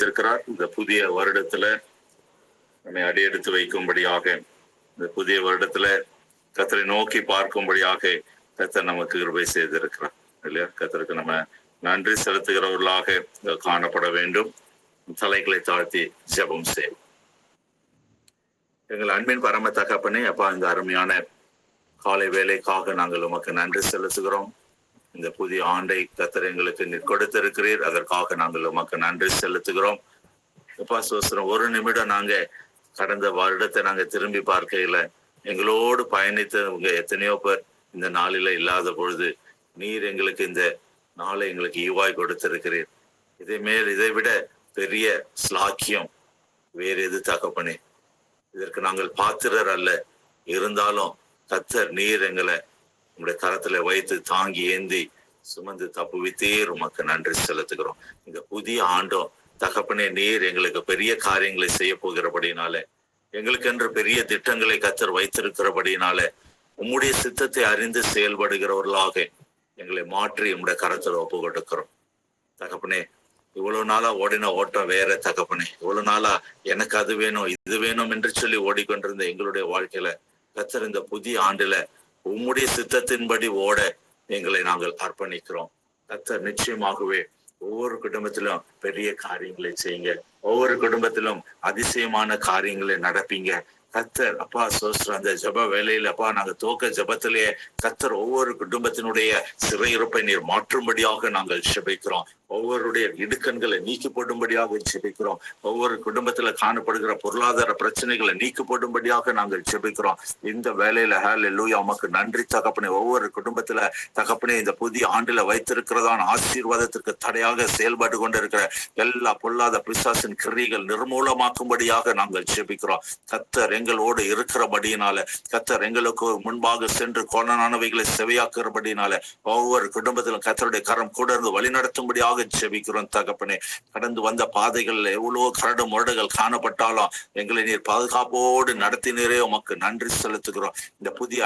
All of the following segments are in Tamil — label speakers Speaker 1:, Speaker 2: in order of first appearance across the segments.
Speaker 1: செய்திருக்கிறார். இந்த புதிய வருடத்துல நம்மை அடியெடுத்து வைக்கும்படியாக, இந்த புதிய வருடத்துல கர்த்தரை நோக்கி பார்க்கும்படியாக கர்த்தர் நமக்கு கிருபை செய்திருக்கிறார் இல்லையா? கர்த்தருக்கு நம்ம நன்றி செலுத்துகிறவர்களாக காணப்பட வேண்டும். தலைகளை தாழ்த்தி ஜெபம் செய்யும். எங்கள் அன்பின் பரம தகப்பனே, அப்பா, இந்த அருமையான காலை வேலைக்காக நாங்கள் உமக்கு நன்றி செலுத்துகிறோம். இந்த புதிய ஆண்டை கர்த்தர் எங்களுக்கு நீர் கொடுத்திருக்கிறீர், அதற்காக நாங்கள் உமக்கு நன்றி செலுத்துகிறோம். அப்பா சோஸ்திரம், ஒரு நிமிடம் நாங்க கடந்த வருடத்தை நாங்க திரும்பி பார்க்கையில எங்களோடு பயணித்தவங்க எத்தனையோ பேர் இந்த நாளில இல்லாத பொழுது நீர் எங்களுக்கு இந்த நாளை எங்களுக்கு ஈவாய் கொடுத்திருக்கிறீர். இதை விட பெரிய ஸ்லாக்கியம் வேறு எது தகப்பனே? இதற்கு நாங்கள் பாத்திரர் அல்ல. இருந்தாலும் கர்த்தர் நீர் எங்களை உங்களுடைய கரத்துல வைத்து தாங்கி ஏந்தி சுமந்து தப்புவித்தீர், உமக்கு நன்றி செலுத்துகிறோம். இந்த புதிய ஆண்டும் தகப்பனே, நீர் எங்களுக்கு பெரிய காரியங்களை செய்ய போகிறபடினால, எங்களுக்கென்று பெரிய திட்டங்களை கர்த்தர் வைத்திருக்கிறபடினால, உம்முடைய சித்தத்தை அறிந்து செயல்படுகிறவர்களாக எங்களை மாற்றி உம்முடைய கரத்துல ஒப்பு கொடுக்கிறோம் தகப்பனே. இவ்வளவு நாளா ஓடின ஓட்டம் வேற தகப்பனே. இவ்வளவு நாளா எனக்கு அது வேணும் இது வேணும் என்று சொல்லி ஓடிக்கொண்டிருந்த எங்களுடைய வாழ்க்கையில கர்த்தர் இந்த புதிய ஆண்டுல உம்முடைய சித்தத்தின்படி ஓட எங்களை நாங்கள் அர்ப்பணிக்கிறோம். கர்த்தர் நிச்சயமாகவே ஒவ்வொரு குடும்பத்திலும் பெரிய காரியங்களை செய்யுங்க. ஒவ்வொரு குடும்பத்திலும் அதிசயமான காரியங்களை நடப்பீங்க கர்த்தர். அப்பா சோஸ்திரம், அந்த ஜப வேலையில அப்பா நாங்க துவக்க ஜபத்திலேயே கர்த்தர் ஒவ்வொரு குடும்பத்தினுடைய சிறையிருப்பை நீர் மாற்றும்படியாக நாங்கள் ஜெபிக்கிறோம். ஒவ்வொருடைய இடுக்கண்களை நீக்கி போடும்படியாக ஜெபிக்கிறோம். ஒவ்வொரு குடும்பத்துல காணப்படுகிற பொருளாதார பிரச்சனைகளை நீக்கி போடும்படியாக நாங்கள் ஜெபிக்கிறோம். இந்த வேலையில ஹல்லேலூயா உமக்கு நன்றி தகப்பனே. ஒவ்வொரு குடும்பத்துல தகப்பனே இந்த புதிய ஆண்டுல வைத்திருக்கிறதான ஆசீர்வாதத்திற்கு தடையாக செயல்பட்டு கொண்டிருக்கிற எல்லா பொல்லாத பிசாசின் கிரியைகள் நிர்மூலமாக்கும்படியாக நாங்கள் ஜெபிக்கிறோம். கர்த்தர் எங்களோடு இருக்கிறபடியினால, கர்த்தர் எங்களுக்கு முன்பாக சென்று கோணனானவைகளை செவையாக்குறபடினால ஒவ்வொரு குடும்பத்திலும் கர்த்தருடைய கரம் கூட இருந்து வழிநடத்தும்படியாக ஜெபிக்கிறோம் தகப்பனே. கடந்து வந்த பாதைகள் எவ்வளவோ கரடு முரடுகள் காணப்பட்டாலும் எங்களை நீர் பாதுகாப்போடு நடத்தினரே, உமக்கு நன்றி செலுத்துகிறோம். இந்த புதிய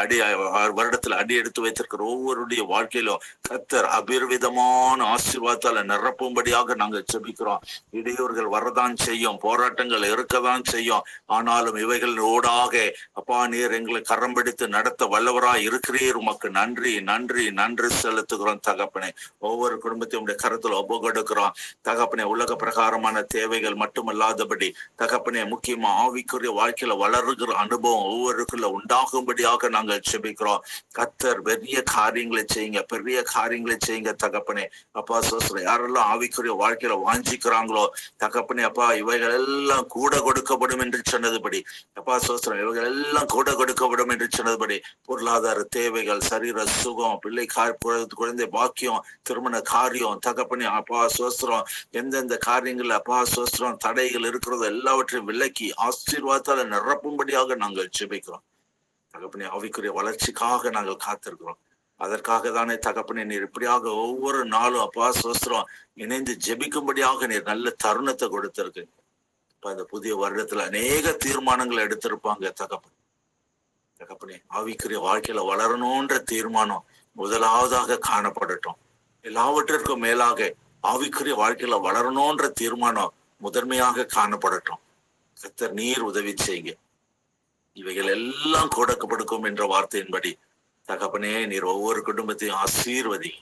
Speaker 1: வருடத்துல அடி எடுத்து வைத்திருக்கிற ஒவ்வொருடைய வாழ்க்கையிலும் கர்த்தர் அபரிவிதமான ஆசீர்வாதத்தால நிரப்பும்படியாக நாங்கள் ஜெபிக்கிறோம். இடையூறுகள் வரதான் செய்யும், போராட்டங்கள் இருக்கதான் செய்யும். ஆனாலும் இவைகள் ஓடாக அப்பா நீர் எங்களை கரம் பிடித்து நடத்த வல்லவராய் இருக்கிறீர். உமக்கு நன்றி நன்றி நன்றி செலுத்துகிறோம் தகப்பனே. ஒவ்வொரு குடும்பத்தையும் கருத்துல ஒப்புக்கொடுக்கிறோம் தகப்பனே. உலக பிரகாரமான தேவைகள் மட்டுமல்லாதபடி தகப்பனே, முக்கியமா ஆவிக்குரிய வாழ்க்கையில வளருகிற அனுபவம் ஒவ்வொருக்குள்ள உண்டாகும்படியாக நாங்கள் ஜெபிக்கிறோம். கர்த்தர் பெரிய காரியங்களை செய்யுங்க, பெரிய காரியங்களை செய்யுங்க தகப்பனே. அப்பா சோஸ்திரம், யாரெல்லாம் ஆவிக்குரிய வாழ்க்கையில வாஞ்சிக்கிறாங்களோ தகப்பனே, அப்பா இவைகள் எல்லாம் கூட கொடுக்கப்படும் என்று சொன்னதுபடி, அப்பா சோஸ்திரம், இவைகள் எல்லாம் கூட கொடுக்கப்படும் என்று சொன்னதுபடி பொருளாதார தேவைகள், சரீர சுகம், பிள்ளை குழந்தை பாக்கியம், திருமண காரியம் தகப்பனே, அப்பா சோஸ்திரம், எந்தெந்த காரியங்கள் அப்பா சோஸ்திரம் தடைகள் இருக்கிறதோ எல்லாவற்றையும் விலக்கி ஆசீர்வாதத்தால நிரப்பும்படியாக நாங்கள் ஜெபிக்கிறோம் தகப்பனே. ஆவிக்குரிய வளர்ச்சிக்காக நாங்கள் காத்திருக்கிறோம். அதற்காக தானே தகப்பனே நீர் இப்படியாக ஒவ்வொரு நாளும் அப்பா சோஸ்திரம் இணைந்து ஜெபிக்கும்படியாக நீர் நல்ல தருணத்தை கொடுத்திருக்கு. இப்ப இந்த புதிய வருடத்துல அநேக தீர்மானங்களை எடுத்திருப்பாங்க தகப்பனே. ஆவிக்குரிய வாழ்க்கையில வளரணும்ன்ற தீர்மானம் முதலாவதாக காணப்படட்டும். எல்லாவற்றிற்கும் மேலாக ஆவிக்குரிய வாழ்க்கையில வளரணும்ன்ற தீர்மானம் முதன்மையாக காணப்படட்டும். கர்த்தர் நீர் உதவி செய்யுங்க. இவைகள் எல்லாம் கொடுக்கப்படும் என்ற வார்த்தையின்படி தகப்பனே நீர் ஒவ்வொரு குடும்பத்தையும் ஆசீர்வதி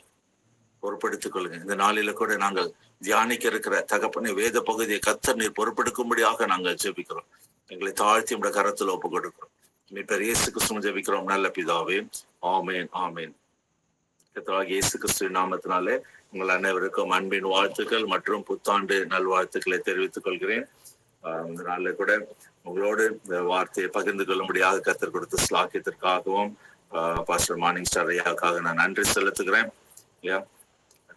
Speaker 1: பொறுப்படுத்திக் கொள்ளுங்க. இந்த நாளில கூட நாங்கள் தியானிக்க இருக்கிற தகப்பனே வேத பகுதியை கர்த்தர் நீர் பொறுப்பெடுக்கும்படியாக நாங்கள் ஜெபிக்கிறோம். எங்களை தாழ்த்தி உடைய கரத்துல ஒப்பு கொடுக்கிறோம். மீட்பர் இயேசு கிறிஸ்துவின் ஜெபிக்கிறோம் நல்ல பிதாவே, ஆமேன் ஆமேன். கர்த்தராகிய இயேசு கிறிஸ்துவின் நாமத்தினாலே உங்கள் அனைவருக்கும் அன்பின் வாழ்த்துக்கள் மற்றும் புத்தாண்டு நல்வாழ்த்துக்களை தெரிவித்துக் கொள்கிறேன். இந்த நாள்ல கூட உங்களோடு இந்த வார்த்தையை பகிர்ந்து கொள்ளும்படியாக கர்த்தர் கொடுத்த ஸ்லாக்கியத்திற்காகவும் பாஸ்டர் மார்னிங் ஸ்டார் ஐயாவுக்காக நான் நன்றி செலுத்துகிறேன்.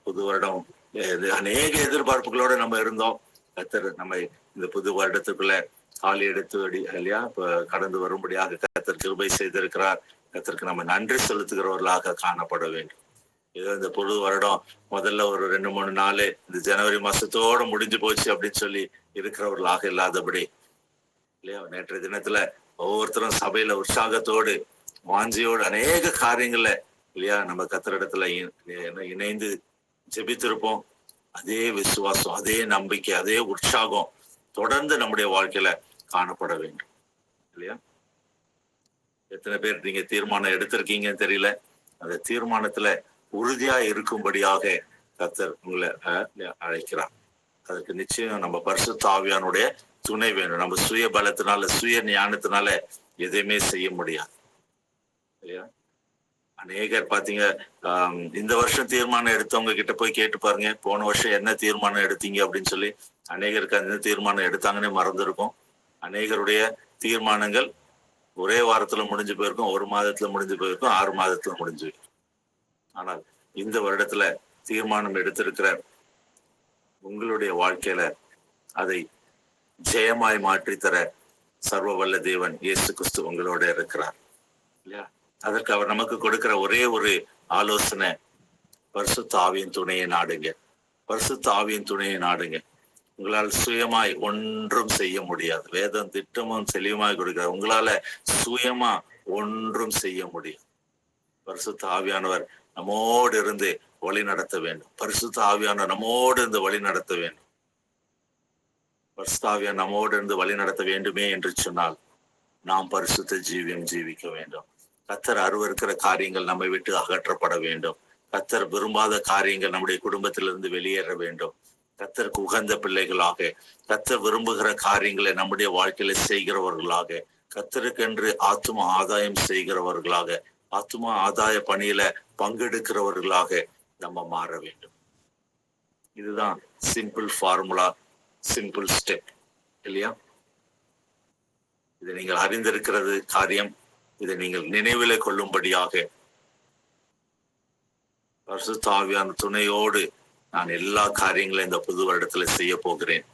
Speaker 1: புது வருடம் அநேக எதிர்பார்ப்புகளோட நம்ம இருந்தோம். கர்த்தர் நம்மை இந்த புது வருடத்துக்குள்ள காலி எடுத்து இல்லையா கடந்து வரும்படியாக கர்த்தர் கிருபை செய்திருக்கிறார். கர்த்தருக்கு நம்ம நன்றி செலுத்துகிறவர்களாக காணப்பட வேண்டும். ஏதோ இந்த புது வருடம் முதல்ல ஒரு 2-3 நாள் இந்த ஜனவரி மாசத்தோட முடிஞ்சு போச்சு அப்படின்னு சொல்லி இருக்கிறவர்களாக இல்லாதபடி இல்லையா, நேற்றைய தினத்துல ஒவ்வொருத்தரும் சபையில உற்சாகத்தோடு வாஞ்சியோடு அநேக காரியங்கள்ல இல்லையா நம்ம கர்த்தரிடத்துல இணைந்து ஜெபித்திருப்போம். அதே விசுவாசம், அதே நம்பிக்கை, அதே உற்சாகம் தொடர்ந்து நம்முடைய வாழ்க்கையில காணப்பட வேண்டும் இல்லையா? எத்தனை பேர் நீங்க தீர்மானம் எடுத்திருக்கீங்கன்னு தெரியல. அந்த தீர்மானத்துல உறுதியா இருக்கும்படியாக கர்த்தர் உங்களை அழைக்கிறார். அதுக்கு நிச்சயம் நம்ம பரிசுத்த ஆவியானுடைய துணை வேணும். நம்ம சுய பலத்தினால, சுய ஞானத்தினால எதையுமே செய்ய முடியாது இல்லையா? அநேகர் பாத்தீங்க, இந்த வருஷம் தீர்மானம் எடுத்தவங்க கிட்ட போய் கேட்டு பாருங்க, போன வருஷம் என்ன தீர்மானம் எடுத்தீங்க அப்படின்னு சொல்லி. அநேகருக்கு அந்த தீர்மானம் எடுத்தாங்கன்னே மறந்துருக்கும். அநேகருடைய தீர்மானங்கள் ஒரே வாரத்துல முடிஞ்சு போயிருக்கும், ஒரு மாதத்துல முடிஞ்சு போயிருக்கும், 6 மாதத்துல முடிஞ்சு. ஆனால் இந்த வருடத்துல தீர்மானம் எடுத்திருக்கிற உங்களுடைய வாழ்க்கையில அதை ஜெயமாய் மாற்றித்தர சர்வ வல்ல தேவன் இயேசு கிறிஸ்து உங்களோட இருக்கிறார் இல்லையா? அதற்கு அவர் நமக்கு கொடுக்கிற ஒரே ஒரு ஆலோசனை, பரிசுத்த ஆவியின் துணையை நாடுங்க. பரிசுத்த ஆவியின் துணையை நாடுங்க. உங்களால் சுயமாய் ஒன்றும் செய்ய முடியாது. வேதம் திட்டமும் செழியுமாய் கொடுக்கிறார். உங்களால சுயமா ஒன்றும் செய்ய முடியாது. பரிசுத்த ஆவியானவர் நம்மோடு இருந்து வழி நடத்த வேண்டும். பரிசுத்த ஆவியானவர் நம்மோடு இருந்து வழி நடத்த வேண்டும். பரிசுத்த ஆவியானவர் நம்மோடு இருந்து வழி நடத்த வேண்டுமே என்று சொன்னால் நாம் பரிசுத்த ஜீவியம் ஜீவிக்க வேண்டும். கர்த்தர் அருவருக்கிற காரியங்கள் நம்மை விட்டு அகற்றப்பட வேண்டும். கர்த்தர் விரும்பாத காரியங்கள் நம்முடைய குடும்பத்திலிருந்து வெளியேற வேண்டும். கர்த்தருக்கு உகந்த பிள்ளைகளாக, கர்த்தர் விரும்புகிற காரியங்களை நம்முடைய வாழ்க்கையில செய்கிறவர்களாக, கர்த்தருக்கென்று ஆத்தும ஆதாயம் செய்கிறவர்களாக, ஆத்தும ஆதாய பணியில பங்கெடுக்கிறவர்களாக நம்ம மாற வேண்டும். இதுதான் சிம்பிள் ஃபார்முலா, சிம்பிள் ஸ்டெப் இல்லையா? இதை நீங்கள் அறிந்திருக்கிறது காரியம். இதை நீங்கள் நினைவிலே கொள்ளும்படியாக பரிசுத்த ஆவியான துணையோடு நான் எல்லா காரியங்களையும் இந்த புது வருடத்துல செய்ய போகிறேன்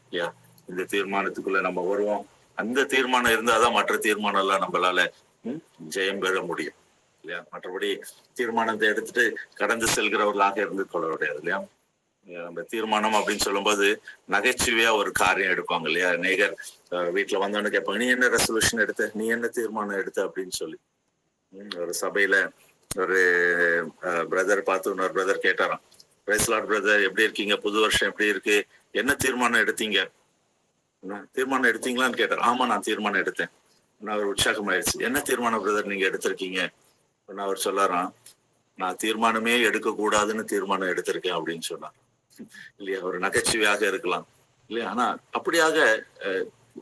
Speaker 1: இல்லையா? இந்த தீர்மானத்துக்குள்ள நம்ம வருவோம். அந்த தீர்மானம் இருந்தாதான் மற்ற தீர்மானம் எல்லாம் நம்மளால ஜெயம் பெற முடியும் இல்லையா? மற்றபடி தீர்மானத்தை எடுத்துட்டு கடந்து செல்கிறவர்களாக இருந்து கொள்ள முடியாது இல்லையா? நம்ம தீர்மானம் அப்படின்னு சொல்லும்போது நகைச்சுவையா ஒரு காரியம் எடுப்பாங்க இல்லையா? அநேகர் வீட்டுல வந்தோன்னு கேட்பாங்க, நீ என்ன ரெசல்யூஷன் எடுத்த, நீ என்ன தீர்மானம் எடுத்த அப்படின்னு சொல்லி. ஒரு சபையில ஒரு பிரதர் பார்த்து இன்னொரு பிரதர் கேட்டாராம், பிரைஸ் லார்ட் பிரதர், எப்படி இருக்கீங்க, புது வருஷம் எப்படி இருக்கு, என்ன தீர்மானம் எடுத்தீங்க, தீர்மானம் எடுத்தீங்களான்னு கேட்டார். ஆமா, நான் தீர்மானம் எடுத்தேன். அவர் உற்சாகம் ஆயிடுச்சு. என்ன தீர்மானம் பிரதர் நீங்க எடுத்திருக்கீங்க? அவர் சொல்லாராம், நான் தீர்மானமே எடுக்க கூடாதுன்னு தீர்மானம் எடுத்திருக்கேன் அப்படின்னு சொன்னார் இல்லையா? ஒரு நகைச்சுவையாக இருக்கலாம் இல்லையா? ஆனா அப்படியாக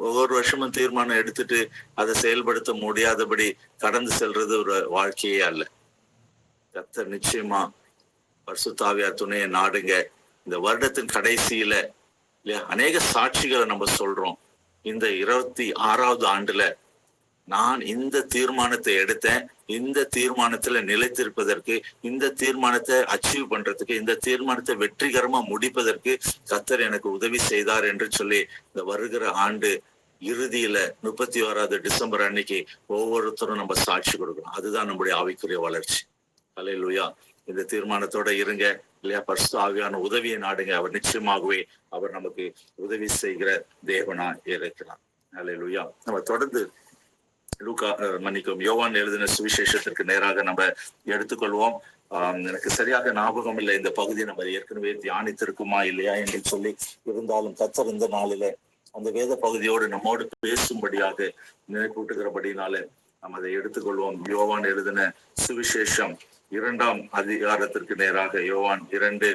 Speaker 1: ஒவ்வொரு வருஷமும் தீர்மானம் எடுத்துட்டு அதை செயல்படுத்த முடியாதபடி கடந்து செல்றது ஒரு வாழ்க்கையே அல்ல. கர்த்தர் நிச்சயமா பரிசுத்த ஆவியார் துணையை நாடுங்க. இந்த வருடத்தின் கடைசியில இல்லையா அநேக சாட்சிகளை நம்ம சொல்றோம். இந்த 26வது ஆண்டுல நான் இந்த தீர்மானத்தை எடுத்தேன், இந்த தீர்மானத்துல நிலைத்திருப்பதற்கு, இந்த தீர்மானத்தை அச்சீவ் பண்றதுக்கு, இந்த தீர்மானத்தை வெற்றிகரமா முடிப்பதற்கு கர்த்தர் எனக்கு உதவி செய்தார் என்று சொல்லி இந்த வருகிற ஆண்டு இறுதியில 31வது டிசம்பர் அன்னைக்கு ஒவ்வொருத்தரும் நம்ம சாட்சி கொடுக்கணும். அதுதான் நம்முடைய ஆவிக்குரிய வளர்ச்சி. அல்லேலூயா. இந்த தீர்மானத்தோட இருங்க இல்லையா? பரிசுத்த ஆவியான உதவியை நாடுங்க. அவர் நிச்சயமாகவே அவர் நமக்கு உதவி செய்கிற தேவனா இருக்கிறார். அல்லேலூயா. நம்ம தொடர்ந்து யோவான் எழுதின சுவிசேஷத்திற்கு நேராக நம்ம எடுத்துக்கொள்வோம். எனக்கு சரியாக ஞாபகம் இல்லை இந்த பகுதியை நம்ம ஏற்கனவே தியானித்திருக்குமா இல்லையா என்று சொல்லி. இருந்தாலும் கர்த்தர் இந்த நாளில அந்த வேத பகுதியோடு நம்மோடு பேசும்படியாக நினைப்பூட்டுகிறபடினால நம்ம அதை எடுத்துக்கொள்வோம். யோவான் எழுதின சுவிசேஷம் 2ஆம் அதிகாரத்திற்கு நேராக யோவான் 2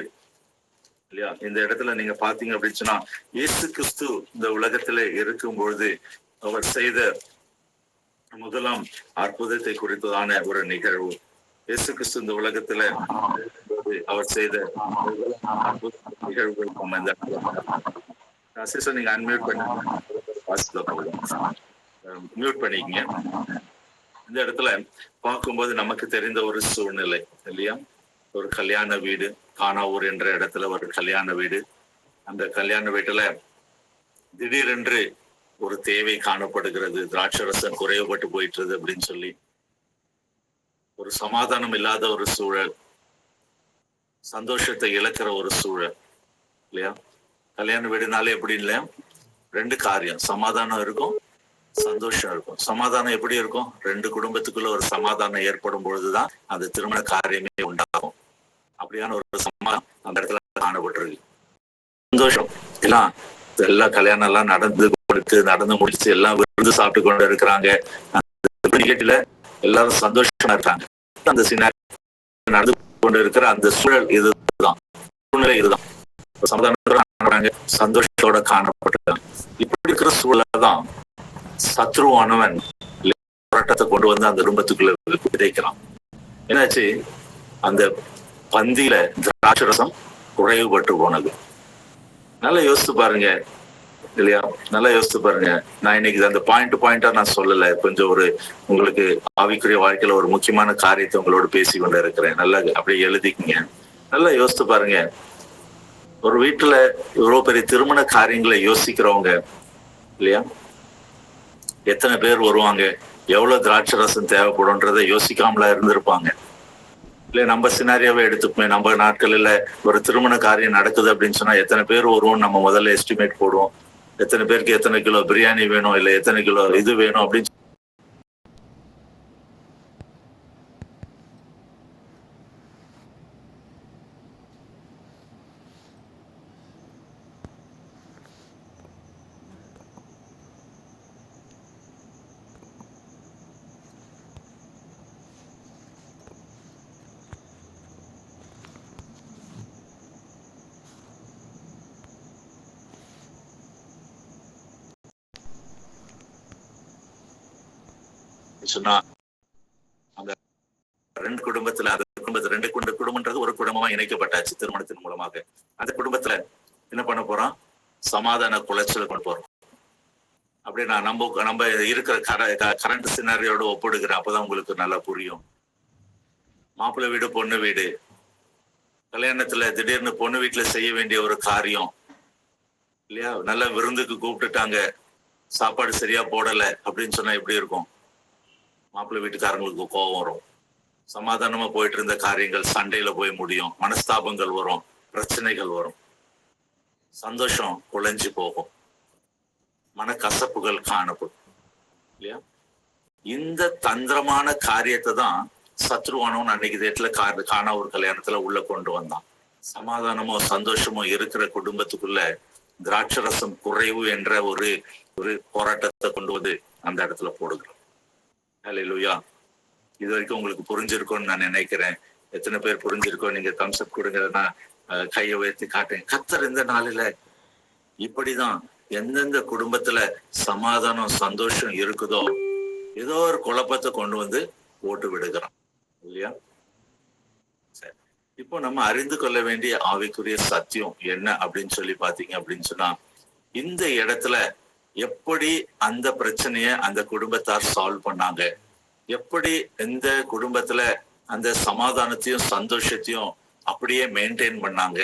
Speaker 1: இல்லையா? இந்த இடத்துல நீங்க பாத்தீங்க அப்படின்னு சொன்னா, இயேசு கிறிஸ்து இந்த உலகத்துல இருக்கும் பொழுது அவர் செய்த முதலாம் அற்புதத்தை குறித்ததான ஒரு நிகழ்வு. இயேசு கிறிஸ்து இந்த உலகத்துல அவர் செய்த நிகழ்வுகள் நீங்க அன்மியூட் பண்ணி மியூட் பண்ணிக்கங்க. இந்த இடத்துல பார்க்கும்போது நமக்கு தெரிந்த ஒரு சூழ்நிலை இல்லையா? ஒரு கல்யாண வீடு, கானாவூர் என்ற இடத்துல ஒரு கல்யாண வீடு. அந்த கல்யாண வீட்டுல திடீரென்று ஒரு தேவை காணப்படுகிறது. திராட்சரசம் குறைவுபட்டு போயிட்டுது அப்படின்னு சொல்லி ஒரு சமாதானம் இல்லாத ஒரு சூழல், சந்தோஷத்தை இழக்கிற ஒரு சூழல் இல்லையா? கல்யாண வீடுனாலே எப்படி இல்லையா? 2 காரியம், சமாதானம் இருக்கும், சந்தோஷம் இருக்கும். சமாதானம் எப்படி இருக்கும்? 2 குடும்பத்துக்குள்ள ஒரு சமாதானம் ஏற்படும் பொழுதுதான் அந்த திருமண காரியமே உண்டாகும். அப்படியான ஒரு சமாதானம் அந்த இடத்துல காணப்பட்டிருக்கு. சந்தோஷம். எல்லாம் எல்லாம் கல்யாணம் எல்லாம் நடந்து முடிச்சு எல்லாம் விருந்து சாப்பிட்டு கொண்டு இருக்கிறாங்க. நிகழ்ச்சியில எல்லாரும் சந்தோஷமா இருக்காங்க. அந்த நடந்து கொண்டு இருக்கிற அந்த சூழல் இதுதான், சூழ்நிலை இதுதான். சமாதானத்தோட சந்தோஷத்தோட காணப்பட்டிருக்காங்க. இப்படி இருக்கிற சூழல தான் சத்ருவானவன் போராட்டத்தை கொண்டு வந்து அந்த குடும்பத்துக்குள்ள விதைக்கிறான். என்னாச்சு? அந்த பந்தியில திராட்சரசம் குறைவுபட்டு போனது. நல்லா யோசித்து பாருங்க இல்லையா? நல்லா யோசித்து பாருங்க. நான் இன்னைக்கு அந்த பாயிண்டா நான் சொல்லல, கொஞ்சம் ஒரு உங்களுக்கு ஆவிக்குரிய வாழ்க்கையில ஒரு முக்கியமான காரியத்தை உங்களோட பேசி கொண்டு இருக்கிறேன். நல்லா அப்படியே எழுதிக்கங்க. நல்லா யோசித்து பாருங்க. ஒரு வீட்டுல இவ்வளவு பெரிய திருமண காரியங்களை யோசிக்கிறவங்க இல்லையா, எத்தனை பேர் வருவாங்க, எவ்வளவு திராட்சை ரசம் தேவைப்படும்ன்றதை யோசிக்காமலா இருந்திருப்பாங்க இல்ல? நம்ம சினாரியாவே எடுத்துப்போமே. நம்ம நாட்களில் ஒரு திருமண காரியம் நடக்குது அப்படின்னு சொன்னா எத்தனை பேர் வருவோம் நம்ம முதல்ல எஸ்டிமேட் போடுவோம். எத்தனை பேருக்கு எத்தனை கிலோ பிரியாணி வேணும், இல்ல எத்தனை கிலோ இது வேணும் அப்படின்னு சொன்னா அந்த ரெண்டு குடும்பத்துல ரெண்டு குடும்பம்ன்றது ஒரு குடும்பமா இணைக்கப்பட்டாச்சு திருமணத்தின் மூலமாக. அந்த குடும்பத்துல என்ன பண்ண போறோம்? சமாதான குலைச்சல் கொண்டு போறோம். அப்படி நான் நம்ம இருக்கிற கரண்ட் சினாரியோட ஒப்பிடுகிறேன். அப்பதான் உங்களுக்கு நல்லா புரியும். மாப்பிள்ளை வீடு பொண்ணு வீடு கல்யாணத்துல திடீர்னு பொண்ணு வீட்டுல செய்ய வேண்டிய ஒரு காரியம் இல்லையா, நல்ல விருந்துக்கு கூப்பிட்டுட்டாங்க, சாப்பாடு சரியா போடல அப்படின்னு சொன்னா எப்படி இருக்கும்? மாப்பிள்ளை வீட்டுக்காரங்களுக்கு கோபம் வரும். சமாதானமா போயிட்டு இருந்த காரியங்கள் சண்டையில போய் முடியும், மனஸ்தாபங்கள் வரும், பிரச்சனைகள் வரும், சந்தோஷம் குலைஞ்சு போகும், மனக்கசப்புகள் காணப்படும் இல்லையா? இந்த தந்திரமான காரியத்தை தான் சத்ருவானவன் அன்னைக்கு டேட்ல காணா ஒரு கல்யாணத்துல உள்ள கொண்டு வந்தான். சமாதானமோ சந்தோஷமோ இருக்கிற குடும்பத்துக்குள்ள திராட்சரசம் குறைவு என்ற ஒரு போராட்டத்தை கொண்டு வந்து அந்த இடத்துல போடுகிறோம். ஹல்லேலூயா. இது வரைக்கும் உங்களுக்கு புரிஞ்சிருக்கும்னு நான் நினைக்கிறேன். எத்தனை பேர் புரிஞ்சிருக்கோம்? நீங்க கன்செப்ட் கொடுங்கன்னா கையை உயர்த்தி காட்டுங்க. கர்த்தர் இந்த நாளில இப்படிதான் எந்தெந்த குடும்பத்துல சமாதானம் சந்தோஷம் இருக்குதோ ஏதோ ஒரு குழப்பத்தை கொண்டு வந்து போட்டு விடுகிறான் இல்லையா? சரி, இப்போ நம்ம அறிந்து கொள்ள வேண்டிய ஆவிக்குரிய சத்தியம் என்ன அப்படின்னு சொல்லி பாத்தீங்க அப்படின்னு சொன்னா, இந்த இடத்துல எப்படி அந்த பிரச்சனைய அந்த குடும்பத்தார் சால்வ் பண்ணாங்க, எப்படி எந்த குடும்பத்துல அந்த சமாதானத்தையும் சந்தோஷத்தையும் அப்படியே மெயின்டைன் பண்ணாங்க,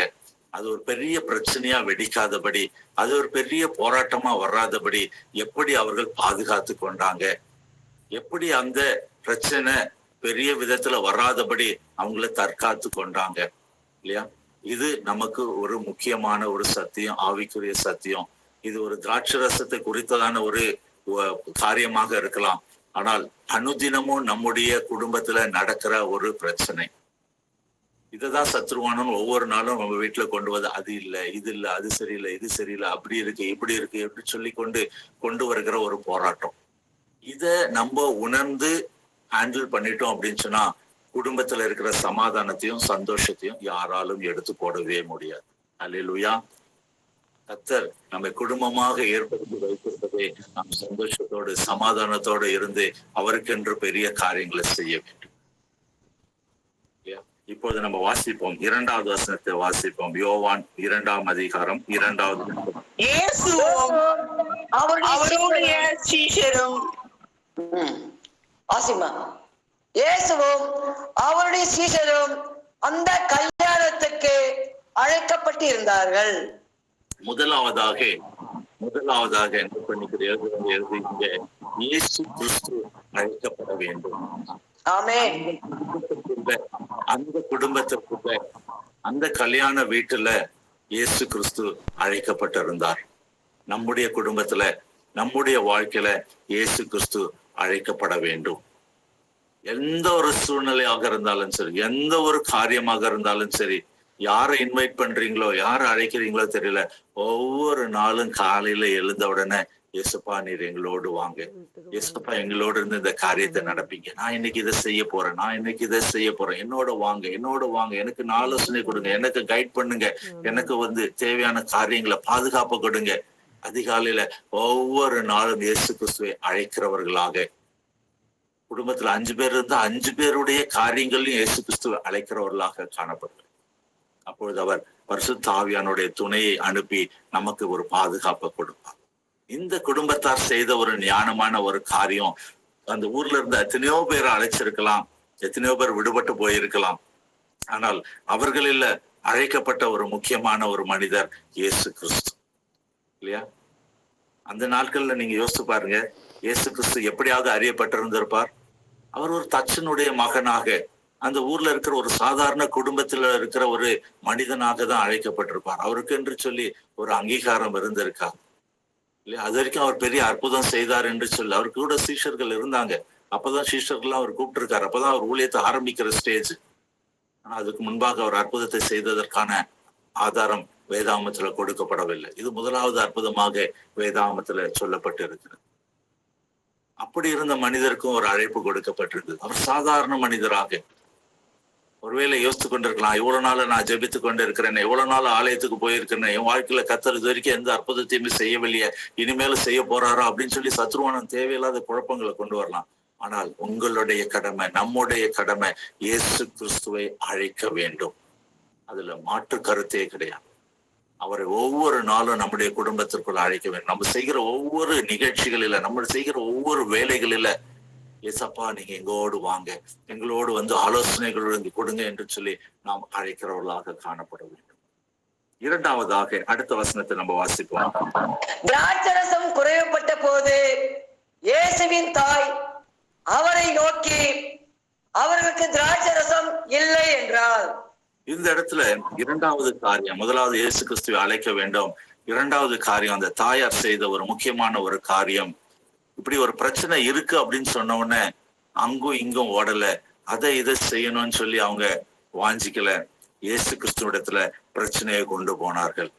Speaker 1: அது ஒரு பெரிய பிரச்சனையா வெடிக்காதபடி, அது ஒரு பெரிய போராட்டமா வராதபடி எப்படி அவர்கள் பாதுகாத்து கொண்டாங்க, எப்படி அந்த பிரச்சனை பெரிய விதத்துல வராதபடி அவங்கள தற்காத்து கொண்டாங்க இல்லையா? இது நமக்கு ஒரு முக்கியமான ஒரு சத்தியம், ஆவிக்குரிய சத்தியம். இது ஒரு திராட்சை ரசத்தை குறித்ததான ஒரு காரியமாக இருக்கலாம். ஆனால் அனுதினமும் நம்முடைய குடும்பத்துல நடக்கிற ஒரு பிரச்சனை. இதுதான் சத்ருவானன் ஒவ்வொரு நாளும் நம்ம வீட்டுல கொண்டு வந்து அது இல்லை, இது இல்லை, அது சரியில்லை, இது சரியில்லை, அப்படி இருக்கு, இப்படி இருக்கு, எப்படி சொல்லி கொண்டு வருகிற ஒரு போராட்டம். இத நம்ம உணர்ந்து ஹேண்டில் பண்ணிட்டோம் அப்படின்னு சொன்னா குடும்பத்துல இருக்கிற சமாதானத்தையும் சந்தோஷத்தையும் யாராலும் எடுத்து போடவே முடியாது. அல்லேலூயா. கர்த்தர் நம்மை குடும்பமாக ஏற்படுத்தி வைத்திருப்பதே நாம் சந்தோஷத்தோடு சமாதானத்தோடு இருந்து அவருக்கென்று பெரிய காரியங்களை செய்ய வேண்டும். இப்போது நம்ம வாசிப்போம், 2வது வசனத்தை வாசிப்போம். யோவான் 2ஆம் அதிகாரம் 2வது.
Speaker 2: இயேசுவும் அவருடைய சீஷரும் அந்த கல்யாணத்துக்கு அழைக்கப்பட்டு இருந்தார்கள்.
Speaker 1: முதலாவதாக என்ன பண்ணிக்கிறீங்க? இயேசு கிறிஸ்து அழைக்கப்பட வேண்டும். அந்த குடும்பத்திற்குள்ள அந்த கல்யாண வீட்டுல இயேசு கிறிஸ்து அழைக்கப்பட்டிருந்தார். நம்முடைய குடும்பத்துல நம்முடைய வாழ்க்கையில இயேசு கிறிஸ்து அழைக்கப்பட வேண்டும். எந்த ஒரு சூழ்நிலையாக இருந்தாலும் சரி, எந்த ஒரு காரியமாக இருந்தாலும் சரி, யாரை இன்வைட் பண்றீங்களோ, யாரை அழைக்கிறீங்களோ தெரியல. ஒவ்வொரு நாளும் காலையில எழுந்த உடனே, இயேசுப்பா நீர் எங்களோடு வாங்க, இயேசுப்பா எங்களோடு இருந்து இந்த காரியத்தை நடப்பீங்க, நான் இன்னைக்கு இதை செய்ய போறேன், நான் இன்னைக்கு இதை செய்ய போறேன், என்னோட வாங்க, என்னோட வாங்க, எனக்கு ஆலோசனை கொடுங்க, எனக்கு கைட் பண்ணுங்க, எனக்கு தேவையான காரியங்களை பாதுகாப்பு கொடுங்க. அதிகாலையில ஒவ்வொரு நாளும் இயேசு கிறிஸ்துவை அழைக்கிறவர்களாக, குடும்பத்துல 5 பேர் இருந்தா 5 பேருடைய காரியங்களையும் இயேசு கிறிஸ்துவை அழைக்கிறவர்களாக காணப்படுகிறார். அப்பொழுது அவர் பரிசுத்த ஆவியானுடைய துணையை அனுப்பி நமக்கு ஒரு பாதுகாப்பை கொடுப்பார். இந்த குடும்பத்தார் செய்த ஒரு ஞானமான ஒரு காரியம், அந்த ஊர்ல இருந்த எத்தனையோ பேரை அழைச்சிருக்கலாம், எத்தனையோ பேர் விடுபட்டு போயிருக்கலாம். ஆனால் அவர்களில் அழைக்கப்பட்ட ஒரு முக்கியமான ஒரு மனிதர் இயேசு கிறிஸ்து, இல்லையா? அந்த நாட்கள்ல நீங்க யோசிச்சு பாருங்க, இயேசு கிறிஸ்து எப்படியாவது அறியப்பட்டிருந்திருப்பார். அவர் ஒரு தச்சனுடைய மகனாக, அந்த ஊர்ல இருக்கிற ஒரு சாதாரண குடும்பத்துல இருக்கிற ஒரு மனிதனாக தான் அழைக்கப்பட்டிருப்பார். அவருக்கு என்று சொல்லி ஒரு அங்கீகாரம் இருந்திருக்கா இல்லையா? அது வரைக்கும் அவர் பெரிய அற்புதம் செய்தார் என்று சொல்லி அவருக்கு கூட சீஷர்கள் இருந்தாங்க. அப்பதான் சீஷர்கள்லாம் அவர் கூப்பிட்டு இருக்காரு. அப்பதான் அவர் ஊழியத்தை ஆரம்பிக்கிற ஸ்டேஜ். ஆனா அதுக்கு முன்பாக அவர் அற்புதத்தை செய்ததற்கான ஆதாரம் வேதாகமத்துல கொடுக்கப்படவில்லை. இது முதலாவது அற்புதமாக வேதாகமத்துல சொல்லப்பட்டு இருக்கிறது. அப்படி இருந்த மனிதருக்கும் ஒரு அழைப்பு கொடுக்கப்பட்டிருந்தது. அவர் சாதாரண மனிதராக, ஒருவேளை யோசித்து கொண்டிருக்கலாம், இவ்வளவு நாள் நான் ஜெபித்து கொண்டு இருக்கிறேன், இவ்வளவு நாள் ஆலயத்துக்கு போயிருக்கிறேன், என் வாழ்க்கையில கர்த்தர் இது வரைக்கும் எந்த அற்புதத்தையுமே செய்யவில்லையே, இனிமேலும் செய்ய போறாரா அப்படின்னு சொல்லி சத்ருவானன் தேவையில்லாத குழப்பங்களை கொண்டு வரலாம். ஆனால் உங்களுடைய கடமை, நம்முடைய கடமை, இயேசு கிறிஸ்துவை அழைக்க வேண்டும். அதுல மாற்று கருத்தே கிடையாது. அவரை ஒவ்வொரு நாளும் நம்முடைய குடும்பத்திற்குள் அழைக்க வேண்டும். நம்ம செய்கிற ஒவ்வொரு நிகழ்ச்சிகளில, நம்ம செய்கிற ஒவ்வொரு வேலைகளில, ஏசப்பா நீங்க எங்களோடு வாங்க, எங்களோடு வந்து ஆலோசனைகள் கொடுங்க என்று சொல்லி நாம் அழைக்கிறவர்களாக காணப்பட வேண்டும். இரண்டாவதாக அடுத்த வசனத்தை நம்ம வாசிப்போம்.
Speaker 2: திராட்சரசம் குறைவுபட்ட போது இயேசுவின் தாய் அவரை நோக்கி, அவர்களுக்கு திராட்சரசம் இல்லை என்றார்.
Speaker 1: இந்த இடத்துல இரண்டாவது காரியம், முதலாவது இயேசு கிறிஸ்துவை அழைக்க வேண்டும். இரண்டாவது காரியம், அந்த தாயார் செய்த ஒரு முக்கியமான ஒரு காரியம். இப்படி ஒரு பிரச்சனை இருக்கு அப்படின்னு சொன்ன உடனே அங்கும் இங்கும் ஓடல, அதை இதை செய்யணும்னு சொல்லி அவங்க வாஞ்சிக்கல. இயேசு கிறிஸ்துவிடத்துல பிரச்சனையை கொண்டு போனார்கள்.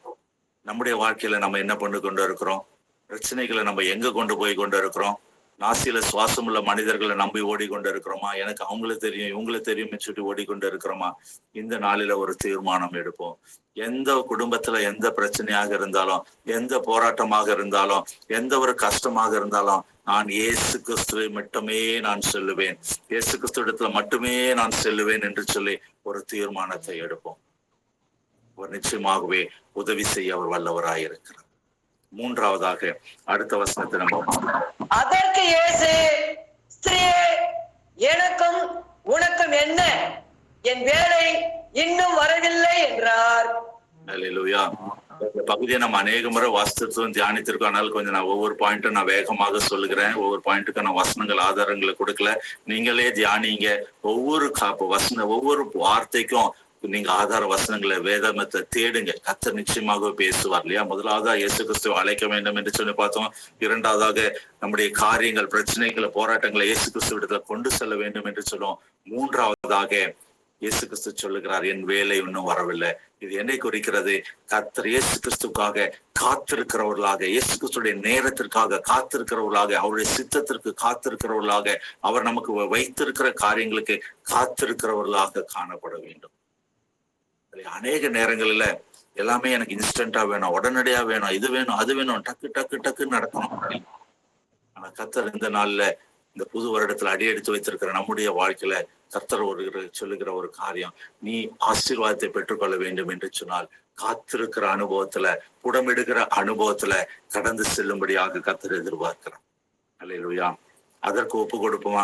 Speaker 1: நம்முடைய வாழ்க்கையில நம்ம என்ன பண்ணி கொண்டு இருக்கிறோம்? பிரச்சனைகளை நம்ம எங்க கொண்டு போய் கொண்டு இருக்கிறோம்? நாசியில சுவாசம் உள்ள மனிதர்களை நம்பி ஓடிக்கொண்டு இருக்கிறோமா? எனக்கு அவங்களுக்கு தெரியும், இவங்களுக்கு தெரியும்னு சொல்லி ஓடிக்கொண்டு இருக்கிறோமா? இந்த நாளில ஒரு தீர்மானம் எடுப்போம். எந்த குடும்பத்துல எந்த பிரச்சனையாக இருந்தாலும், எந்த போராட்டமாக இருந்தாலும், எந்த ஒரு கஷ்டமாக இருந்தாலும், நான் இயேசு கிறிஸ்துவை மட்டுமே நான் செல்லுவேன், இயேசு கிறிஸ்து இடத்துல மட்டுமே நான் செல்லுவேன் என்று சொல்லி ஒரு தீர்மானத்தை எடுப்போம். அவர் நிச்சயமாகவே உதவி செய்ய அவர் வல்லவராயிருக்கிறார். மூன்றாவதாக அடுத்த வசனத்தை நம்ம,
Speaker 2: அதற்கு இயேசு, ஸ்திரீயே, எனக்கும் உனக்கும் என்ன? என் வேலை இன்னும் வரவில்லை என்றார்.
Speaker 1: அல்லேலூயா. இந்த பகுதியை நம்ம அநேக முறை வாசித்திருக்கோம், தியானித்திருக்கோம். ஆனால் கொஞ்சம் நான் ஒவ்வொரு பாயிண்ட்டும் நான் வேகமாக சொல்லுகிறேன். ஒவ்வொரு பாயிண்ட்டுக்கும் நான் வசனங்கள் ஆதாரங்களை கொடுக்கல, நீங்களே தியானிங்க. ஒவ்வொரு ஒவ்வொரு வார்த்தைக்கும் நீங்க ஆதார வசனங்களை, வேதமத்தை தேடுங்க. கர்த்தர் நிச்சயமாக பேசுவார், இல்லையா? முதலாவதா இயேசு கிறிஸ்துவை அழைக்க வேண்டும் என்று சொல்லி பார்த்தோம். இரண்டாவதாக நம்முடைய காரியங்கள், பிரச்சனைகளை, போராட்டங்களை இயேசு கிறிஸ்துவிடத்துல கொண்டு செல்ல வேண்டும் என்று சொல்லுவோம். மூன்றாவதாக இயேசு கிறிஸ்து சொல்லுகிறார், என் வேலை இன்னும் வரவில்லை. இது என்னை குறிக்கிறது? கர்த்தர் இயேசு கிறிஸ்துக்காக காத்திருக்கிறவர்களாக, இயேசு கிறிஸ்துடைய நேரத்திற்காக காத்திருக்கிறவர்களாக, அவருடைய சித்தத்திற்கு காத்திருக்கிறவர்களாக, அவர் நமக்கு வைத்திருக்கிற காரியங்களுக்கு காத்திருக்கிறவர்களாக காணப்பட வேண்டும். அநேக நேரங்களில எல்லாமே எனக்கு இன்ஸ்டன்டா வேணும், உடனடியா வேணும், இது வேணும், அது வேணும், டக்கு டக்கு டக்குன்னு நடக்கணும். ஆனா கர்த்தர் இந்த நாள்ல, இந்த புது வருடத்துல அடியெடுத்து வைத்திருக்கிற நம்முடைய வாழ்க்கையில கர்த்தர் சொல்லுகிற ஒரு காரியம், நீ ஆசீர்வாதத்தை பெற்றுக்கொள்ள வேண்டும் என்று சொன்னால் காத்திருக்கிற அனுபவத்துல, புடமிடுகிற அனுபவத்துல கடந்து செல்லும்படியாக கர்த்தர் எதிர்பார்க்கிறார். அல்லேலூயா. அதற்கு ஒப்பு கொடுப்போமா?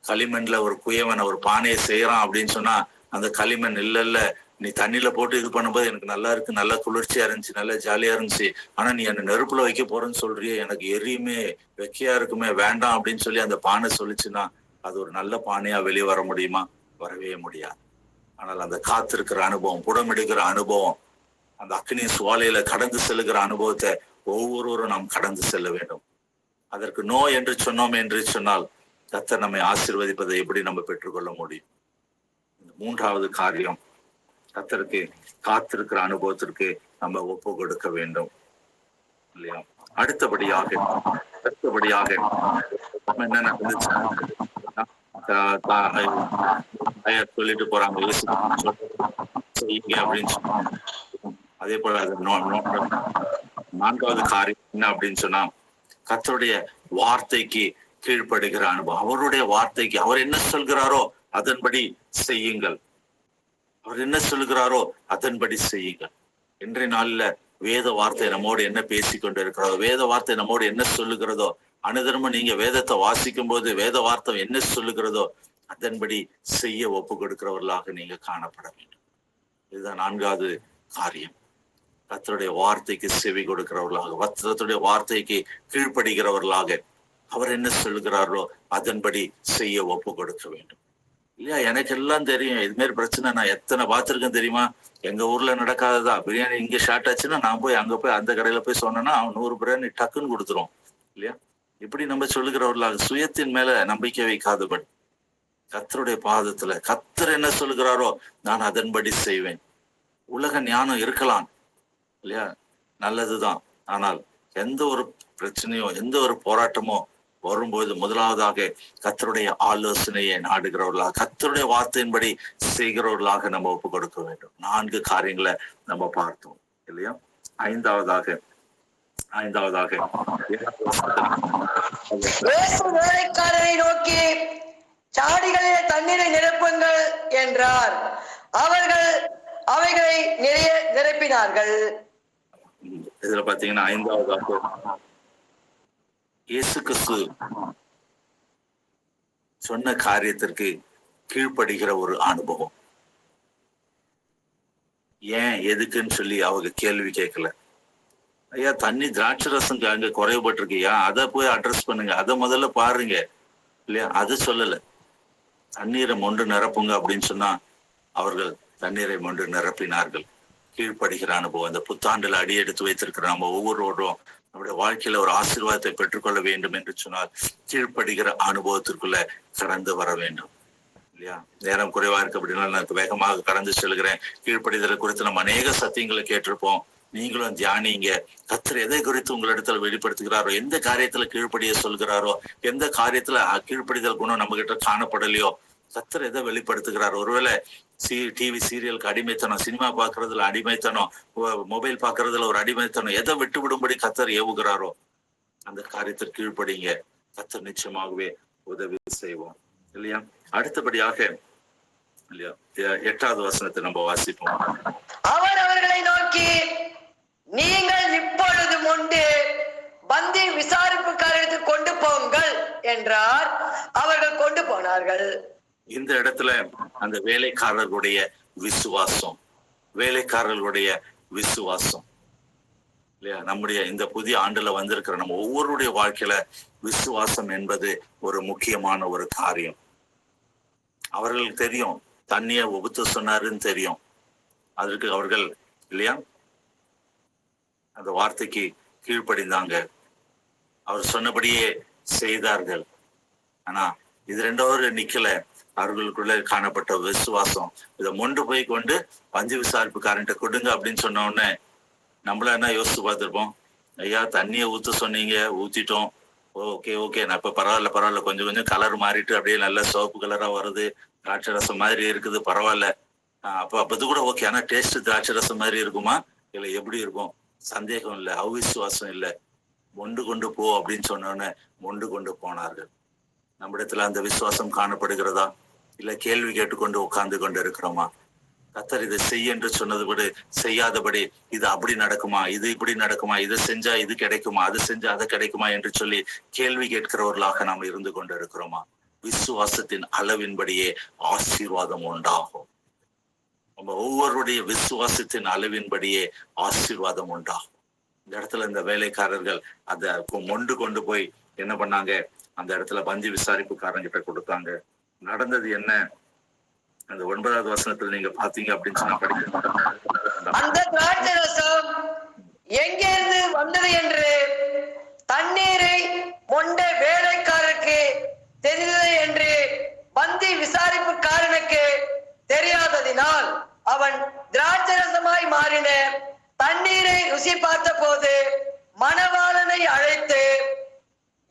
Speaker 1: களிமண்ல ஒரு குயவன் ஒரு பானையை செய்யறான் அப்படின்னு சொன்னா, அந்த களிமண் இல்ல நீ தண்ணியில போட்டு இது பண்ணும்போது எனக்கு நல்லா இருக்கு, நல்லா குளிர்ச்சியா இருந்துச்சு, நல்லா ஜாலியா இருந்துச்சு, ஆனா நீ என்ன நெருப்புல வைக்க போறேன்னு சொல்றியே, எனக்கு எரியுமே, வெக்கையா இருக்குமே, வேண்டாம் அப்படின்னு சொல்லி அந்த பானை சொல்லிச்சுன்னா அது ஒரு நல்ல பானையா வெளியே வர முடியுமா? வரவே முடியாது. ஆனால் அந்த காத்திருக்கிற அனுபவம், புடமிடுகிற அனுபவம், அந்த அக்னி சுவாலையில கடந்து செல்லுகிற அனுபவத்தை ஒவ்வொருவரும் நாம் கடந்து செல்ல வேண்டும். அதற்கு நோ என்று சொன்னோம் என்று சொன்னால் கர்த்தர் நம்மை ஆசீர்வதிப்பதை எப்படி நம்ம பெற்றுக்கொள்ள முடியும்? மூன்றாவது காரியம், கர்த்தருக்கு காத்திருக்கிற அனுபவத்திற்கு நம்ம ஒப்பு கொடுக்க வேண்டும் இல்லையா? அடுத்தபடியாக நம்ம என்ன நடந்துச்சுன்னா, சொல்லிட்டு போறாங்க செய்யுங்க அப்படின்னு சொன்னாங்க. அதே போல அது நான்காவது காரியம் என்ன அப்படின்னு சொன்னா, கர்த்தருடைய வார்த்தைக்கு கீழ்ப்படுகிற அனுபவம். அவருடைய வார்த்தைக்கு அவர் என்ன சொல்கிறாரோ அதன்படி செய்யுங்கள். அவர் என்ன சொல்கிறாரோ அதன்படி செய்யுங்கள். இன்றைய நாள்ல வேத வார்த்தை நம்மோடு என்ன பேசிக் கொண்டு இருக்கிறதோ, வேத வார்த்தை நம்மோடு என்ன சொல்லுகிறதோ, அனுதினமும் நீங்க வேதத்தை வாசிக்கும் போது வேத வார்த்தை என்ன சொல்லுகிறதோ அதன்படி செய்ய ஒப்பு கொடுக்கிறவர்களாக நீங்க காணப்பட வேண்டும். இதுதான் நான்காவது காரியம். கர்த்தருடைய வார்த்தைக்கு செவி கொடுக்கிறவர்களாக, கர்த்தருடைய வார்த்தைக்கு கீழ்ப்படுகிறவர்களாக, அவர் என்ன சொல்லுகிறாரோ அதன்படி செய்ய ஒப்பு கொடுக்க வேண்டும் இல்லையா? எனக்கு எல்லாம் தெரியும், இது மாதிரி பிரச்சனை நான் எத்தனை பார்த்திருக்கேன் தெரியுமா? எங்க ஊர்ல நடக்காததா? பிரியாணி இங்க ஷார்ட் ஆச்சுன்னா நான் போய் அங்க போய் அந்த கடையில போய் சொன்னேன்னா அவன் 100 பிரியாணி டக்குன்னு கொடுத்துரும் இல்லையா? இப்படி நம்ம சொல்லுகிறவர்களாக சுயத்தின் மேல நம்பிக்கை வைக்காதபடி கர்த்தருடைய பாதத்துல கர்த்தர் என்ன சொல்லுகிறாரோ நான் அதன்படி செய்வேன். உலக ஞானம் இருக்கலாம் இல்லையா, நல்லதுதான். ஆனால் எந்த ஒரு பிரச்சனையோ எந்த ஒரு போராட்டமோ வரும்போது முதலாவதாக கர்த்தருடைய ஆலோசனையை நாடுகிறவர்களாக, கர்த்தருடைய வார்த்தையின்படி செய்கிறவர்களாக நம்ம ஒப்பு கொடுக்க வேண்டும். 4 காரியங்களை நம்ம பார்த்தோம் இல்லையா? ஐந்தாவதாக
Speaker 2: வேலைக்காரரை நோக்கி சாடிகளிலே தண்ணீரை நிரப்புங்கள் என்றார். அவர்கள் அவைகளை நிறைய நிரப்பினார்கள்.
Speaker 1: இதுல பாத்தீங்கன்னா 5வது இயேசு கிறிஸ்து சொன்ன காரியத்திற்கு கீழ்ப்படுகிற ஒரு அனுபவம். ஏன் எதுக்குன்னு சொல்லி அவங்க கேள்வி கேட்கல. ஐயா தண்ணி திராட்சை ரசம் அங்க குறைவுபட்டிருக்கியா, அதை போய் அட்ரஸ் பண்ணுங்க, அதை முதல்ல பாருங்க இல்லையா? அது சொல்லல. தண்ணீரை மொண்டு நிரப்புங்க அப்படின்னு சொன்னா அவர்கள் தண்ணீரை மொண்டு நிரப்பினார்கள். கீழ்ப்படுகிற அனுபவம். இந்த புத்தாண்டுல அடி எடுத்து வைத்திருக்கிற நம்ம ஒவ்வொருவரும் நம்முடைய வாழ்க்கையில ஒரு ஆசீர்வாதத்தை பெற்றுக்கொள்ள வேண்டும் என்று சொன்னால் கீழ்ப்படுகிற அனுபவத்திற்குள்ள கடந்து வர வேண்டும் இல்லையா? நேரம் குறைவா இருக்கு அப்படின்னா நான் வேகமாக கடந்து செல்கிறேன். கீழ்ப்படிதலை குறித்து நம்ம அநேக சத்தியங்களை கேட்டிருப்போம். நீங்களும் தியானிங்க. கர்த்தர் எதை குறித்து உங்களிடத்துல வெளிப்படுத்துகிறாரோ, எந்த காரியத்துல கீழ்ப்படிய சொல்கிறாரோ, எந்த காரியத்துல கீழ்ப்படிதல் குணம் நம்ம கிட்ட காணப்படலையோ, கர்த்தர் எதை வெளிப்படுத்துகிறார்? ஒருவேளை டிவி சீரியலுக்கு அடிமைத்தனம், சினிமா பாக்குறதுல அடிமைத்தனம், மொபைல் பாக்குறதுல ஒரு அடிமைத்தனம், எதை விட்டு விடும்படி கர்த்தர் ஏவுகிறாரோ அந்த காரியத்திற்கு கீழ்ப்படிங்க. கர்த்தர் நிச்சயமாகவே உதவி செய்வோம் இல்லையா? அடுத்தபடியாக இல்லையா 8வது வசனத்தை நம்ம வாசிப்போம்.
Speaker 2: அவர் அவர்களை நோக்கி நீங்கள் இப்பொழுது முன்பு பந்தி விசாரிப்புக்காரருக்கு கொண்டு போங்கள் என்றார். அவர்கள் கொண்டு போனார்கள்.
Speaker 1: இந்த இடத்துல அந்த வேலைக்காரர்களுடைய விசுவாசம் இல்லையா? நம்முடைய இந்த புதிய ஆண்டுல வந்திருக்கிற நம்ம ஒவ்வொருடைய வாழ்க்கையில விசுவாசம் என்பது ஒரு முக்கியமான ஒரு காரியம். அவர்களுக்கு தெரியும், தண்ணிய உபத்து சொன்னாருன்னு தெரியும். அதற்கு அவர்கள் இல்லையா அந்த வார்த்தைக்கு கீழ்ப்படிந்தாங்க. அவர் சொன்னபடியே செய்தார்கள். ஆனா இது 2வது நிக்கல. அவர்களுக்குள்ள காணப்பட்ட விசுவாசம். இதை மொண்டு போய் கொண்டு பஞ்சு விசாரிப்புக்காரன்ட்ட கொடுங்க அப்படின்னு சொன்ன உடனே நம்மள என்ன யோசிச்சு பார்த்திருப்போம்? ஐயா தண்ணியை ஊத்த சொன்னீங்க, ஊத்திட்டோம், ஓகே நான் இப்ப பரவாயில்ல கொஞ்சம் கலர் மாறிட்டு அப்படியே நல்ல சிவப்பு கலரா வருது, திராட்சை ரசம் மாதிரி இருக்குது, பரவாயில்ல. அப்ப இது கூட ஓகே. ஆனா டேஸ்ட் திராட்சை ரசம் மாதிரி இருக்குமா இல்ல எப்படி இருக்கும்? சந்தேகம் இல்லை, அவிசுவாசம் இல்லை. மொண்டு கொண்டு போ அப்படின்னு சொன்னோன்னு மொண்டு கொண்டு போனார்கள். நம்மிடத்துல அந்த விசுவாசம் காணப்படுகிறதா? இல்ல கேள்வி கேட்டுக்கொண்டு உட்கார்ந்து கொண்டு இருக்கிறோமா? கர்த்தர் இதை செய்ய என்று சொன்னது கூட செய்யாதபடி இது அப்படி நடக்குமா, இது இப்படி நடக்குமா, இதை செஞ்சா இது கிடைக்குமா, அது செஞ்சா அது கிடைக்குமா என்று சொல்லி கேள்வி கேட்கிறவர்களாக நாம் இருந்து கொண்டு இருக்கிறோமா? விசுவாசத்தின் அளவின்படியே ஆசீர்வாதம் உண்டாகும். நம்ம ஒவ்வொருடைய விசுவாசத்தின் அளவின்படியே ஆசீர்வாதம் உண்டாகும். இந்த இடத்துல இந்த வேலைக்காரர்கள் அதை மொண்டு கொண்டு போய் என்ன பண்ணாங்க? அந்த இடத்துல பந்தி விசாரிப்புக்காரங்கிட்ட கொடுத்தாங்க. நடந்தது என்ன? அந்த 9வது வசனத்துல நீங்க பாத்தீங்க அப்படின்னு சொன்னா
Speaker 2: அந்த திராட்சை ரசம் எங்கிருந்து வந்தது என்று தண்ணீரை மொண்ட வேலைக்காரருக்கு தெரிந்தது என்று பந்தி விசாரிப்புக்காரனுக்கு தெரியாததினால் அவன் மக்களை அழைத்து,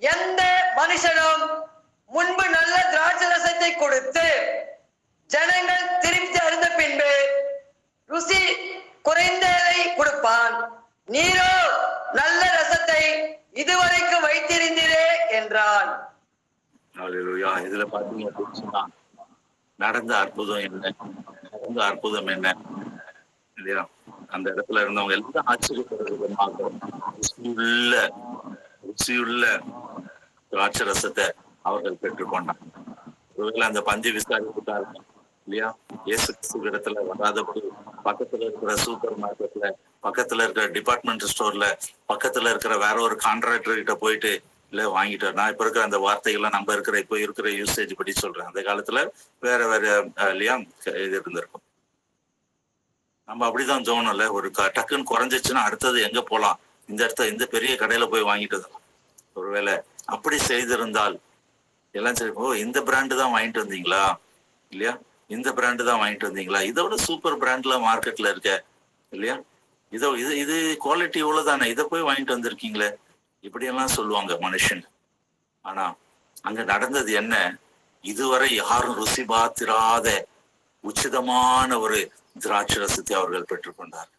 Speaker 2: எந்த மனுஷனும் முன்பு நல்ல திராட்சை ரசத்தை கொடுத்து ஜனங்கள் திருப்தி அடைந்த பின்பு ருசி குறைந்ததை கொடுப்பான், நீரோ நல்ல ரசத்தை இதுவரைக்கும் வைத்திருந்தீரே என்றான்.
Speaker 1: இதுல பாத்தீங்க அப்படின்னு சொன்னா நடந்த அற்புதம் என்ன இல்லையா? அந்த இடத்துல இருந்தவங்க எல்லாம் ஆச்சரியப்படுற ருசியுள்ள திராட்சை ரசத்தை அவர்கள் பெற்றுக்கொண்டாங்க. ஒருவேளை அந்த பந்தி விசாரிப்புக்காரங்க இல்லையா, இயேசு கிறிஸ்து இடத்துல வராதபடி பக்கத்துல இருக்கிற சூப்பர் மார்க்கெட்ல, பக்கத்துல இருக்கிற டிபார்ட்மெண்ட் ஸ்டோர்ல, பக்கத்துல இருக்கிற வேற ஒரு கான்ட்ராக்டர் கிட்ட போயிட்டு இல்ல வாங்கிட்டு, நான் இப்ப இருக்கிற அந்த வார்த்தைகள்லாம் நம்ம இப்போ இருக்கிற யூசேஜ் படி சொல்றேன். அந்த காலத்துல வேற இல்லையா இது இருந்திருக்கும். நம்ம அப்படிதான் தோணும்ல, ஒரு டக்குன்னு குறைஞ்சிச்சுன்னா அடுத்தது எங்க போலாம், இந்த பெரிய கடையில போய் வாங்கிட்டு வரலாம். ஒருவேளை அப்படி செய்திருந்தால் எல்லாம் சரி, ஓ இந்த பிராண்டு தான் வாங்கிட்டு வந்தீங்களா இல்லையா, இந்த பிராண்டு தான் வாங்கிட்டு வந்தீங்களா, இதோட சூப்பர் பிராண்ட்ல மார்க்கெட்ல இருக்க இல்லையா, இது குவாலிட்டி இவ்வளவுதானே, இதை போய் வாங்கிட்டு வந்திருக்கீங்களே, இப்படியெல்லாம் சொல்லுவாங்க மனுஷன். ஆனா அங்க நடந்தது என்ன? இதுவரை யாரும் ருசி பார்த்திராத உச்சிதமான ஒரு திராட்சை ரசத்தை அவர்கள் பெற்றுக்கொண்டார்.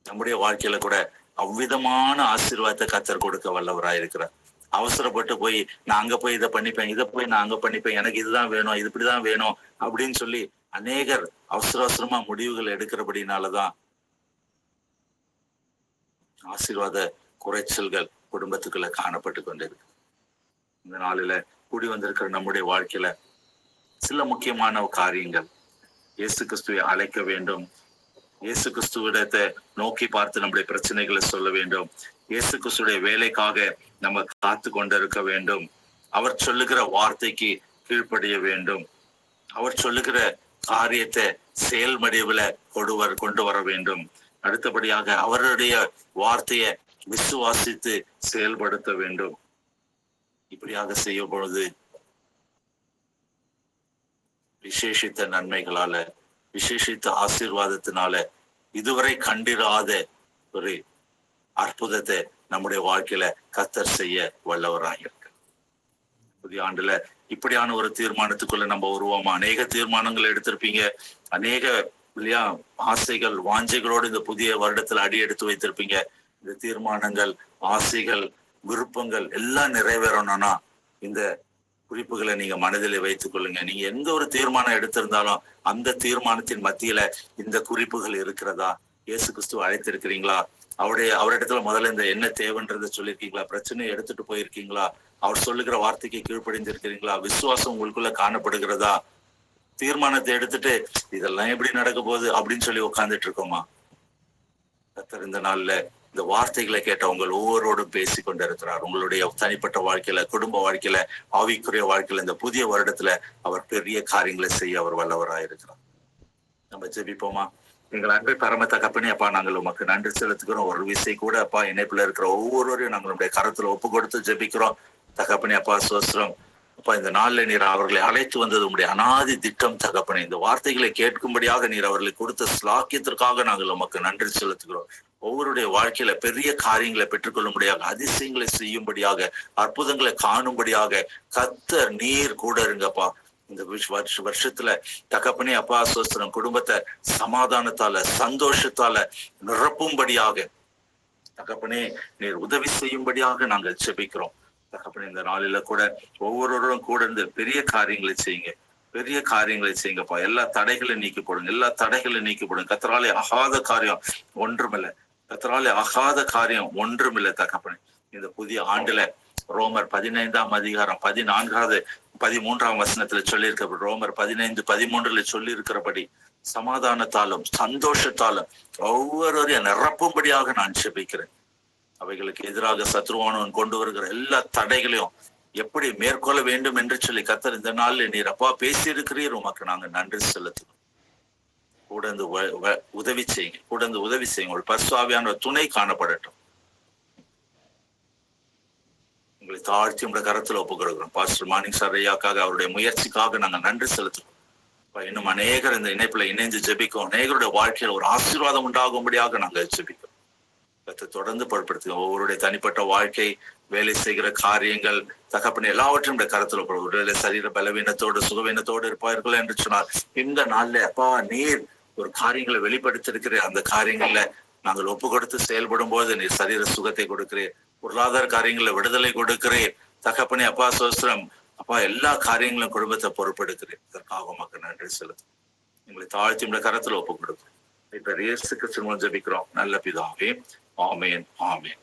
Speaker 1: நம்முடைய வாழ்க்கையில கூட அவ்விதமான ஆசீர்வாதத்தை கர்த்தர் கொடுக்க வல்லவராயிருக்கிறார். அவசரப்பட்டு போய் நான் அங்க போய் இதை பண்ணிப்பேன், இதை போய் நான் அங்க பண்ணிப்பேன், எனக்கு இதுதான் வேணும், இது இப்படிதான் வேணும் அப்படின்னு சொல்லி அநேகர் அவசரமா முடிவுகள் எடுக்கிறபடினாலதான் ஆசீர்வாத குறைச்சல்கள் குடும்பத்துக்குள்ள காணப்பட்டு கொண்டிருக்கு. இந்த நாளில கூடி வந்திருக்கிற நம்முடைய வாழ்க்கையில சில முக்கியமான காரியங்கள், இயேசு கிறிஸ்துவை அழைக்க வேண்டும், இயேசு கிறிஸ்துவிடத்தை நோக்கி பார்த்து நம்முடைய பிரச்சனைகளை சொல்ல வேண்டும், இயேசு கிறிஸ்துடைய வேலைக்காக நம்ம காத்து கொண்டிருக்க வேண்டும், அவர் சொல்லுகிற வார்த்தைக்கு கீழ்ப்படிய வேண்டும், அவர் சொல்லுகிற காரியத்தை செயல்மடிவுல கொண்டு வர வேண்டும். அடுத்தபடியாக அவருடைய வார்த்தையை விசுவாசித்து செயல்படுத்த வேண்டும். இப்படியாக செய்யும் பொழுது விசேஷித்த நன்மைகளால, விசேஷித்த ஆசீர்வாதத்தினால இதுவரை கண்டிராத ஒரு அற்புதத்தை நம்முடைய வாழ்க்கையில கர்த்தர் செய்ய வல்லவராயிருக்கு. புதிய ஆண்டுல இப்படியான ஒரு தீர்மானத்துக்குள்ள நம்ம உருவாமா. அநேக தீர்மானங்கள் எடுத்திருப்பீங்க, அநேக இல்லையா ஆசைகள் வாஞ்சைகளோடு இந்த புதிய வருடத்துல அடி எடுத்து வைத்திருப்பீங்க. இந்த தீர்மானங்கள், ஆசைகள், விருப்பங்கள் எல்லாம் நிறைவேறணும்னா இந்த குறிப்புகளை நீங்க மனதிலே வைத்துக் கொள்ளுங்க. நீங்க எந்த ஒரு தீர்மானம் எடுத்திருந்தாலும் அந்த தீர்மானத்தின் மத்தியில இந்த குறிப்புகள் இருக்கிறதா? இயேசு கிறிஸ்துவ அழைத்திருக்கிறீங்களா? அவரிடத்துல முதல்ல இந்த என்ன தேவைன்றதை சொல்லியிருக்கீங்களா? பிரச்சனையை எடுத்துட்டு போயிருக்கீங்களா? அவர் சொல்லுகிற வார்த்தைக்கு கீழ்ப்படிந்திருக்கிறீங்களா? விசுவாசம் உங்களுக்குள்ள காணப்படுகிறதா? தீர்மானத்தை எடுத்துட்டு இதெல்லாம் எப்படி நடக்க போகுது அப்படின்னு சொல்லி உட்கார்ந்துட்டு இருக்கோமா? கர்த்தர் இந்த நாள்ல இந்த வார்த்தைகளை கேட்ட உங்கள் ஒவ்வொருவரோடும் பேசி கொண்டிருக்கிறார். உங்களுடைய தனிப்பட்ட வாழ்க்கையில, குடும்ப வாழ்க்கையில, ஆவிக்குரிய வாழ்க்கையில இந்த புதிய வருடத்துல அவர் பெரிய காரியங்களை செய்ய அவர் வல்லவராயிருக்கிறார். நம்ம ஜெபிப்போமா? எங்கள் அன்பை பரம தகப்பனே, அப்பா நாங்கள் உமக்கு நன்றி செலுத்துக்கிறோம். ஒரு விசை கூட அப்பா இணைப்புல இருக்கிற ஒவ்வொருவரையும் நாங்களுடைய கரத்துல ஒப்பு கொடுத்து ஜெபிக்கிறோம். தகப்பனே அப்பா சோஸ்திரம் அப்பா, இந்த நாள்ல நீர் அவர்களை அழைத்து வந்தது உங்களுடைய அனாதி திட்டம் தகப்பனே. இந்த வார்த்தைகளை கேட்கும்படியாக நீர் அவர்களை கொடுத்த ஸ்லாக்கியத்திற்காக நாங்கள் உமக்கு நன்றி செலுத்துகிறோம். ஒவ்வொருடைய வாழ்க்கையில பெரிய காரியங்களை பெற்றுக்கொள்ளும்படியாக, அதிசயங்களை செய்யும்படியாக, அற்புதங்களை காணும்படியாக கர்த்தர் நீர் கூட இருங்கப்பா. இந்த வருஷத்துல தகப்பனே அப்பா சோஸ்திரம் குடும்பத்தை சமாதானத்தால, சந்தோஷத்தால நிரப்பும்படியாக தகப்பனே நீர் உதவி செய்யும்படியாக நாங்கள் செபிக்கிறோம். தகப்பனே இந்த நாளில கூட ஒவ்வொருவரும் கூட இருந்து பெரிய காரியங்களை செய்யுங்க, பெரிய காரியங்களை செய்யுங்கப்பா. எல்லா தடைகளையும் நீக்கி போடுங்க, எல்லா தடைகளையும் நீக்கி போடுங்க. கர்த்தராலே ஆகாத காரியம் ஒன்றுமில்லை, கர்த்தராலே ஆகாத காரியம் ஒன்றுமில்லை தகப்பனே. இந்த புதிய ஆண்டுல ரோமர் 15ஆம் அதிகாரம் 14வது 13ஆம் வசனத்துல சொல்லியிருக்க, ரோமர் 15:13 சொல்லி இருக்கிறபடி சமாதானத்தாலும் சந்தோஷத்தாலும் ஒவ்வொருவரையும் நிரப்பும்படியாக நான் செபிக்கிறேன். அவைகளுக்கு எதிராக சத்ருவானவன் கொண்டு வருகிற எல்லா தடைகளையும் எப்படி மேற்கொள்ள வேண்டும் என்று சொல்லி கர்த்தர் இந்த நாள்ல நீர் அப்பா பேசியிருக்கிறீர். உமக்கு நாங்க நன்றி செலுத்துகிறோம். கூட இருந்து உதவி செய்யுங்க, கூட இருந்து உதவி செய்யுங்க. ஒரு பரிசுத்த துணை காணப்படட்டும். உங்களை தாழ்த்தி உங்களுடைய கரத்துல ஒப்பு கொடுக்கிறோம். பாஸ்டர் மார்னிங் சார் ஐயாக்காக, அவருடைய முயற்சிக்காக நாங்க நன்றி செலுத்துறோம். இன்னும் அநேகர் இந்த இணைப்புல இணைந்து ஜெபிக்கும், அநேகருடைய வாழ்க்கையில ஒரு ஆசீர்வாதம் உண்டாகும்படியாக நாங்க ஜெபிக்கிறோம். தொடர்ந்து பொருட்படுத்துங்க. ஒவ்வொருடைய தனிப்பட்ட வாழ்க்கை, வேலை செய்கிற காரியங்கள், தகப்பனை எல்லாவற்றையும் இந்த கருத்துல ஒருவேளை சரீர பலவீனத்தோடு சுகவீனத்தோடு இருப்பார்கள் என்று சொன்னார். இந்த நாள்ல அப்பா நீர் ஒரு காரியங்களை வெளிப்படுத்திருக்கிறேன். அந்த காரியங்கள்ல நாங்கள் ஒப்பு கொடுத்து செயல்படும் போது நீர் சரீர சுகத்தை கொடுக்கிறேன், பொருளாதார காரியங்களை விடுதலை கொடுக்கிறேன். தகப்பனே அப்பா சோஸ்திரம் அப்பா எல்லா காரியங்களும் குடும்பத்தை பொறுப்பெடுக்கிறேன். இதற்காக உமக்கு நன்றி செலுத்தும். எங்களை தாழ்த்தி இந்த கரத்துல ஒப்பு கொடுக்கிறோம். இப்ப இயேசு கிறிஸ்துவின் மூலம் ஜெபிக்கிறோம் நல்ல பிதாவே. ஆமென், ஆமென்.